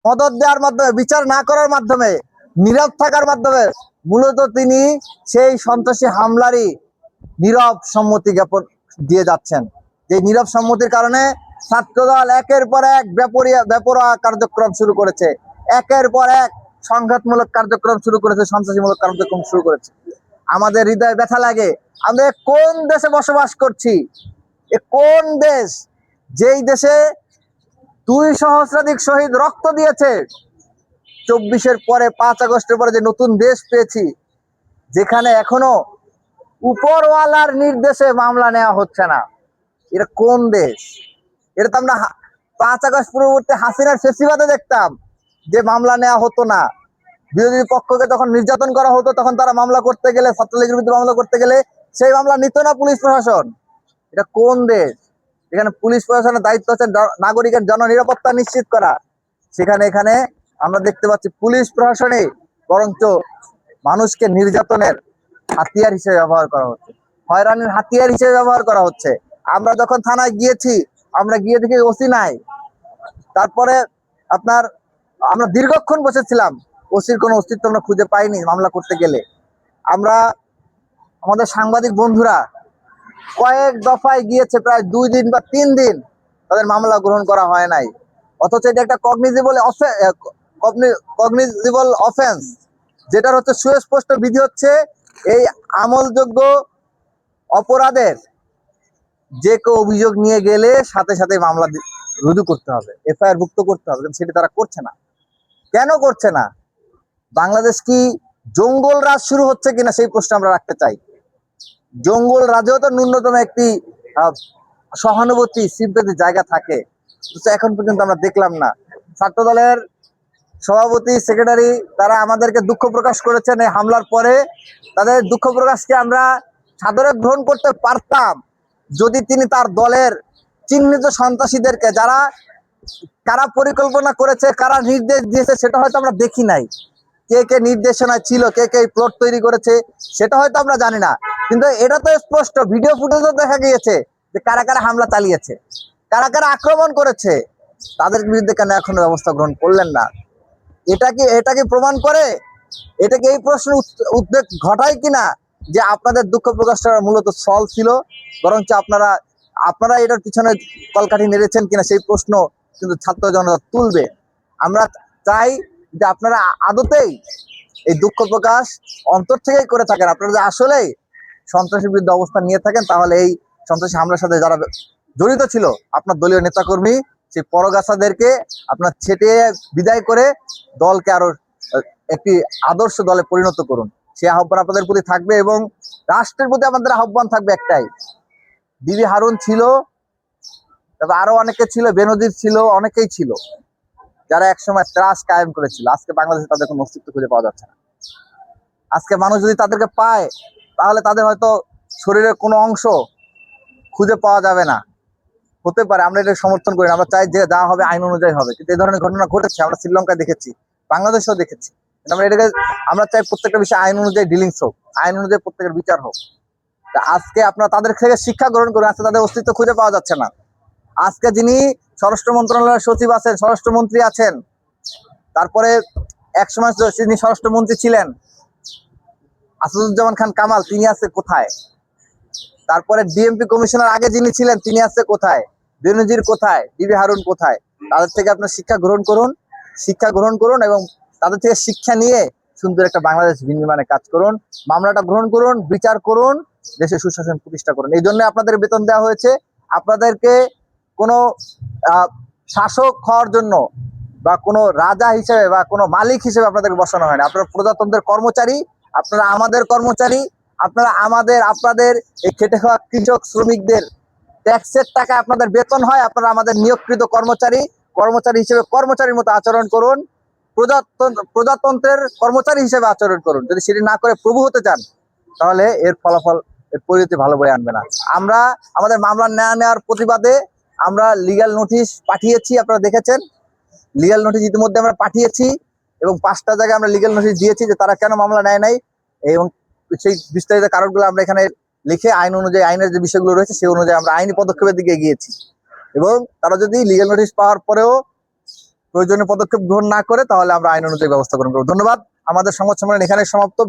মদত দেওয়ার মাধ্যমে, বিচার না করার মাধ্যমে, নীরব থাকার মাধ্যমে মূলত তিনি সেই সন্ত্রাসী হামলারই নীরব সম্মতি জ্ঞাপন দিয়ে যাচ্ছেন। যে নীরব সম্মতির কারণে ছাত্রদল একের পর এক বেপরোয়া কার্যক্রম শুরু করেছে, একের পর এক সংঘাতমূলক কার্যক্রম শুরু করেছে, সন্ত্রাসীমূলক কার্যক্রম শুরু করেছে। আমাদের হৃদয়ে ব্যথা লাগে। আমরা কোন দেশে বসবাস করছি? এ কোন দেশ, যেই দেশে 2 সহস্রাধিক শহীদ রক্ত দিয়েছে? 24-এর পরে, 5 আগস্টের পরে যে নতুন দেশ পেয়েছি, যেখানে এখনো উপরওয়ালার নির্দেশে মামলা নেওয়া হচ্ছে না। এটা কোন দেশ? এটা তো আমরা 5 আগস্ট পূর্ববর্তী হাসিনার ফেসিবাদে দেখতাম যে মামলা নেওয়া হতো না। বিরোধী পক্ষকে যখন নির্যাতন করা হতো, তখন তারা মামলা করতে গেলে, ছাত্রলীগের বিরুদ্ধে মামলা করতে গেলে সেই মামলা নিত না পুলিশ প্রশাসন। এটা কোন দেশ? এখানে পুলিশ প্রশাসনের দায়িত্ব হচ্ছে নাগরিকের জননিরাপত্তা নিশ্চিত করা। এখানে আমরা দেখতে পাচ্ছি পুলিশ প্রশাসনে বরঞ্চ মানুষকে নির্যাতনের হাতিয়ার হিসেবে ব্যবহার করা হচ্ছে, হয়রানির হাতিয়ার হিসেবে ব্যবহার করা হচ্ছে। আমরা যখন থানায় গিয়েছি, আমরা গিয়ে দেখি ওসি নাই। তারপরে আপনার আমরা দীর্ঘক্ষণ বসেছিলাম, ওসির কোনো অস্তিত্ব আমরা খুঁজে পাইনি। মামলা করতে গেলে আমরা, আমাদের সাংবাদিক বন্ধুরা কয়েক দফায় গিয়েছে, প্রায় 2 দিন বা 3 দিন তাদের মামলা গ্রহণ করা হয় নাই। অথচ এটা একটা কগনিজেবল অফেন্স, যেটার হচ্ছে সুস্পষ্ট বিধি হচ্ছে এই আমলযোগ্য অপরাধের যে কেউ অভিযোগ নিয়ে গেলে সাথে সাথে মামলা রুজু করতে হবে, এফআইআর ভুক্ত করতে হবে। সেটা তারা করছে না। কেন করছে না? বাংলাদেশ কি জঙ্গল রাজ শুরু হচ্ছে কিনা সেই প্রশ্ন আমরা রাখতে চাই। জঙ্গল রাজেও তো ন্যূনতম একটি সহানুভূতি, সিম্পেথির জায়গা থাকে, এখন পর্যন্ত আমরা দেখলাম না। ছাত্র দলের সভাপতি, সেক্রেটারি তারা আমাদেরকে দুঃখ প্রকাশ করেছেন এই হামলার পরে। তাদের দুঃখ প্রকাশকে আমরা সাদরে গ্রহণ করতে পারতাম যদি তিনি তার দলের চিহ্নিত সন্ত্রাসীদেরকে, যারা কারা পরিকল্পনা করেছে, কারা নির্দেশ দিয়েছে, সেটা হয়তো আমরা দেখি নাই। কে কে নির্দেশনায় ছিল, কে কে প্লট তৈরি করেছে, সেটা হয়তো আমরা জানি না। কিন্তু এটা তো স্পষ্ট, ভিডিও ফুটেজও দেখা গিয়েছে যে কারা কারা হামলা চালিয়েছে, কারা কারা আক্রমণ করেছে। তাদের বিরুদ্ধে কেন এখনো ব্যবস্থা গ্রহণ করলেন না? এটা কি প্রমাণ করে, এটা কি এই প্রশ্নের উদ্বেগ ঘটায় কিনা যে আপনাদের দুঃখ প্রকাশটা মূলত ছল ছিল, বরঞ্চ আপনারা এটার পিছনে কলকাঠি নেড়েছেন কিনা সেই প্রশ্ন কিন্তু ছাত্র জনতা তুলবে। আমরা চাই যে আপনারা আদতেই এই দুঃখ প্রকাশ অন্তর থেকেই করে থাকেন। আপনারা যে আসলেই সন্ত্রাসীর বিরুদ্ধে অবস্থান নিয়ে থাকেন, তাহলে এই সন্ত্রাসী হামলার সাথে যারা জড়িত ছিল, আপনার দলীয় নেতাকর্মী, সেই পরগাছাদেরকে আপনার ছেটে বিদায় করে দলকে আরো একটি আদর্শ দলে পরিণত করুন। সে আহ্বান আপনাদের প্রতি থাকবে এবং রাষ্ট্রের প্রতি আমাদের আহ্বান থাকবে একটাই। বিবি হারুন ছিল, তারপর আরো অনেকে ছিল, বেনজির ছিল, অনেকেই ছিল যারা একসময় ত্রাস কায়েম করেছিল। আজকে বাংলাদেশে তাদের কোনো অস্তিত্ব খুঁজে পাওয়া যাচ্ছে না। আজকে মানুষ যদি তাদেরকে পায়, তাহলে তাদের হয়তো শরীরের কোনো অংশ খুঁজে পাওয়া যাবে না। হতে পারে, আমরা এটা সমর্থন করি না। আমরা চাই যে যা হবে আইন অনুযায়ী হবে। কিন্তু এই ধরনের ঘটনা ঘটেছে, আমরা শ্রীলঙ্কায় দেখেছি, বাংলাদেশেও দেখেছি। আমরা চাই প্রত্যেকটা বিষয়ে আইন অনুযায়ী ডিলিংস হোক, আইন অনুযায়ী প্রত্যেকের বিচার হোক। আজকে আপনারা তাদের থেকে শিক্ষা গ্রহণ করুন। আজকে তাদের অস্তিত্ব খুঁজে পাওয়া যাচ্ছে না। আজকে যিনি স্বরাষ্ট্র মন্ত্রণালয়ের সচিব আছেন, স্বরাষ্ট্রমন্ত্রী আছেন, তারপরে একসময় যিনি স্বরাষ্ট্রমন্ত্রী ছিলেন আসাদুজ্জামান খান কামাল, তিনি আছে কোথায়? তারপরে ডিএমপি কমিশনার আগে যিনি ছিলেন, তিনি আছে কোথায়? বেনজির কোথায়? বিবি হারুন কোথায়? তাদের থেকে আপনার শিক্ষা গ্রহণ করুন এবং তাদের থেকে শিক্ষা নিয়ে সুন্দর একটা বাংলাদেশ বিনির্মাণে কাজ করুন। মামলাটা গ্রহণ করুন, বিচার করুন, দেশে সুশাসন প্রতিষ্ঠা করুন। এই জন্য আপনাদের বেতন দেওয়া হয়েছে। আপনাদেরকে কোনো শাসক হওয়ার জন্য বা কোনো রাজা হিসেবে বা কোনো মালিক হিসেবে আপনাদের বসানো হয় না। আপনারা প্রজাতন্ত্রের কর্মচারী, আপনারা আমাদের কর্মচারী, আপনাদের এই খেটে খাওয়া কৃষক শ্রমিকদের ট্যাক্সের টাকা আপনাদের বেতন হয়। আপনারা আমাদের নিয়োগকৃত কর্মচারী হিসেবে কর্মচারীর মতো আচরণ করুন, প্রজাতন্ত্রের কর্মচারী হিসেবে আচরণ করুন। যদি সেটি না করে প্রভু হতে চান, তাহলে এর ফলাফল, এর পরিণতি ভালো বয়ে আনবে না। আমরা আমাদের মামলা নেওয়ার প্রতিবাদে আমরা লিগ্যাল নোটিশ পাঠিয়েছি। আপনারা দেখেছেন, লিগ্যাল নোটিশ ইতিমধ্যে আমরা পাঠিয়েছি এবং 5টা জায়গায় আমরা লিগ্যাল নোটিশ দিয়েছি যে তারা কেন মামলা নেয় নাই, এবং সেই বিস্তারিত কারণগুলো আমরা এখানে লিখে আইন অনুযায়ী, আইনের যে বিষয়গুলো রয়েছে সেই অনুযায়ী আমরা আইনি পদক্ষেপের দিকে এগিয়েছি। এবং তারা যদি লিগ্যাল নোটিশ পাওয়ার পরেও প্রয়োজনীয় পদক্ষেপ গ্রহণ না করে তাহলে আমরা আইন অনুযায়ী ব্যবস্থা গ্রহণ করবো। ধন্যবাদ। আমাদের সংবাদ সম্মেলন এখানে সমাপ্ত।